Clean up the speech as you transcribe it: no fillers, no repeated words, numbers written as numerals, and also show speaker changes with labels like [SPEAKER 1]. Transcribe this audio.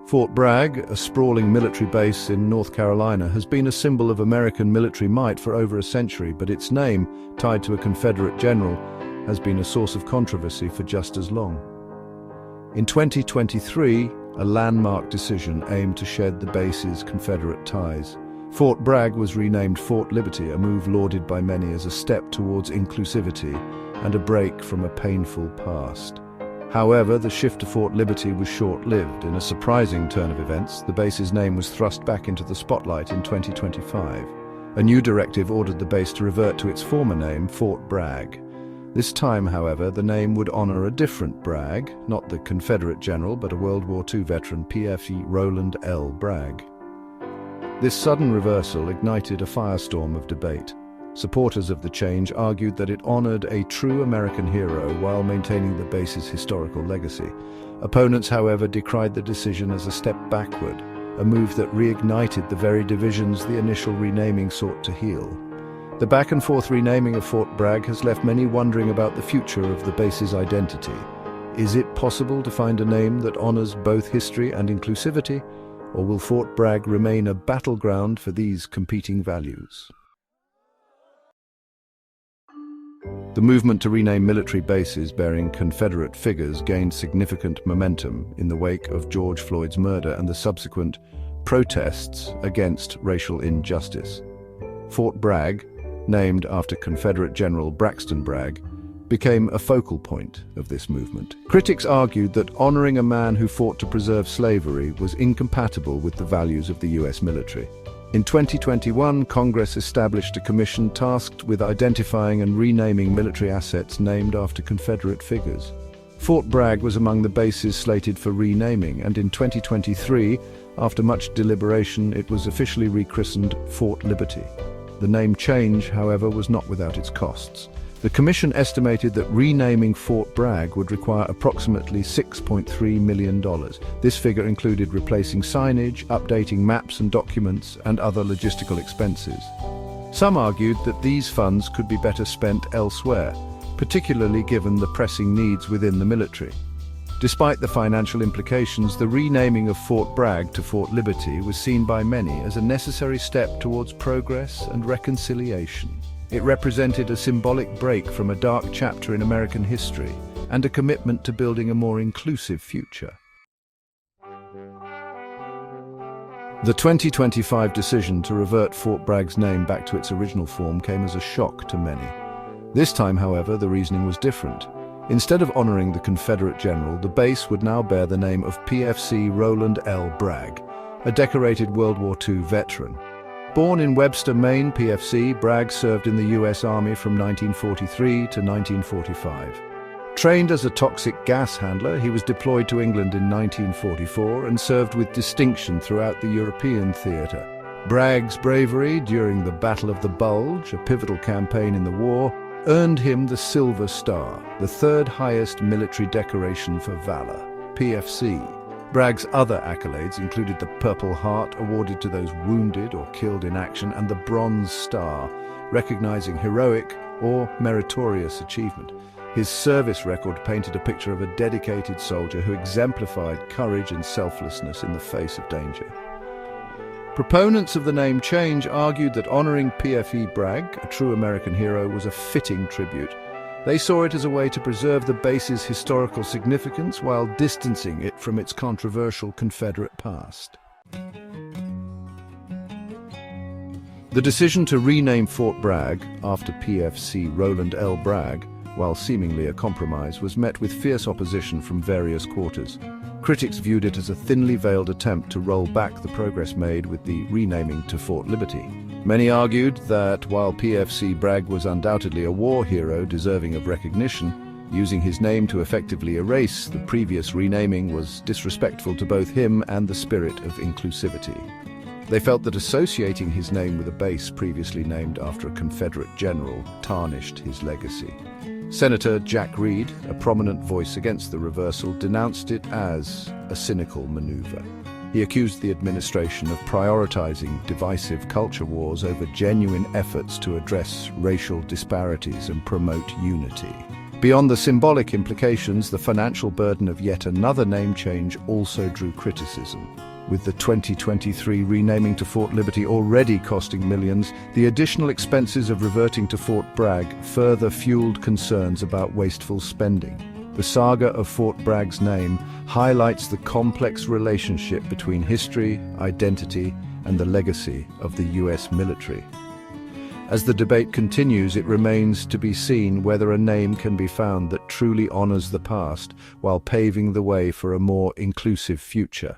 [SPEAKER 1] Fort Bragg, a sprawling military base in North Carolina, has been a symbol of American military might for over a century, but its name, tied to a Confederate general, has been a source of controversy for just as long. In 2023, a landmark decision aimed to shed the base's Confederate ties. Fort Bragg was renamed Fort Liberty, a move lauded by many as a step towards inclusivity and a break from a painful past. However, the shift to Fort Liberty was short-lived. In a surprising turn of events, the base's name was thrust back into the spotlight in 2025. A new directive ordered the base to revert to its former name, Fort Bragg. This time, however, the name would honor a different Bragg, not the Confederate general, but a World War II veteran, PFE Roland L. Bragg. This sudden reversal ignited a firestorm of debate. Supporters of the change argued that it honored a true American hero while maintaining the base's historical legacy. Opponents, however, decried the decision as a step backward, a move that reignited the very divisions the initial renaming sought to heal. The back-and-forth renaming of Fort Bragg has left many wondering about the future of the base's identity. Is it possible to find a name that honors both history and inclusivity, or will Fort Bragg remain a battleground for these competing values? The movement to rename military bases bearing Confederate figures gained significant momentum in the wake of George Floyd's murder and the subsequent protests against racial injustice. Fort Bragg, named after Confederate General Braxton Bragg, became a focal point of this movement. Critics argued that honoring a man who fought to preserve slavery was incompatible with the values of the U.S. military. In 2021, Congress established a commission tasked with identifying and renaming military assets named after Confederate figures. Fort Bragg was among the bases slated for renaming, and in 2023, after much deliberation, it was officially rechristened Fort Liberty. The name change, however, was not without its costs. The commission estimated that renaming Fort Bragg would require approximately $6.3 million. This figure included replacing signage, updating maps and documents, and other logistical expenses. Some argued that these funds could be better spent elsewhere, particularly given the pressing needs within the military. Despite the financial implications, the renaming of Fort Bragg to Fort Liberty was seen by many as a necessary step towards progress and reconciliation. It represented a symbolic break from a dark chapter in American history and a commitment to building a more inclusive future. The 2025 decision to revert Fort Bragg's name back to its original form came as a shock to many. This time, however, the reasoning was different. Instead of honoring the Confederate general, the base would now bear the name of PFC Roland L. Bragg, a decorated World War II veteran. Born in Webster, Maine, PFC, Bragg served in the U.S. Army from 1943 to 1945. Trained as a toxic gas handler, he was deployed to England in 1944 and served with distinction throughout the European theatre. Bragg's bravery during the Battle of the Bulge, a pivotal campaign in the war, earned him the Silver Star, the third highest military decoration for valor. PFC. Bragg's other accolades included the Purple Heart, awarded to those wounded or killed in action, and the Bronze Star, recognizing heroic or meritorious achievement. His service record painted a picture of a dedicated soldier who exemplified courage and selflessness in the face of danger. Proponents of the name change argued that honoring PFE Bragg, a true American hero, was a fitting tribute. They saw it as a way to preserve the base's historical significance while distancing it from its controversial Confederate past. The decision to rename Fort Bragg after PFC Roland L. Bragg, while seemingly a compromise, was met with fierce opposition from various quarters. Critics viewed it as a thinly veiled attempt to roll back the progress made with the renaming to Fort Liberty. Many argued that while PFC Bragg was undoubtedly a war hero deserving of recognition, using his name to effectively erase the previous renaming was disrespectful to both him and the spirit of inclusivity. They felt that associating his name with a base previously named after a Confederate general tarnished his legacy. Senator Jack Reed, a prominent voice against the reversal, denounced it as a cynical maneuver. He accused the administration of prioritizing divisive culture wars over genuine efforts to address racial disparities and promote unity. Beyond the symbolic implications, the financial burden of yet another name change also drew criticism. With the 2023 renaming to Fort Liberty already costing millions, the additional expenses of reverting to Fort Bragg further fueled concerns about wasteful spending. The saga of Fort Bragg's name highlights the complex relationship between history, identity, and the legacy of the US military. As the debate continues, it remains to be seen whether a name can be found that truly honors the past while paving the way for a more inclusive future.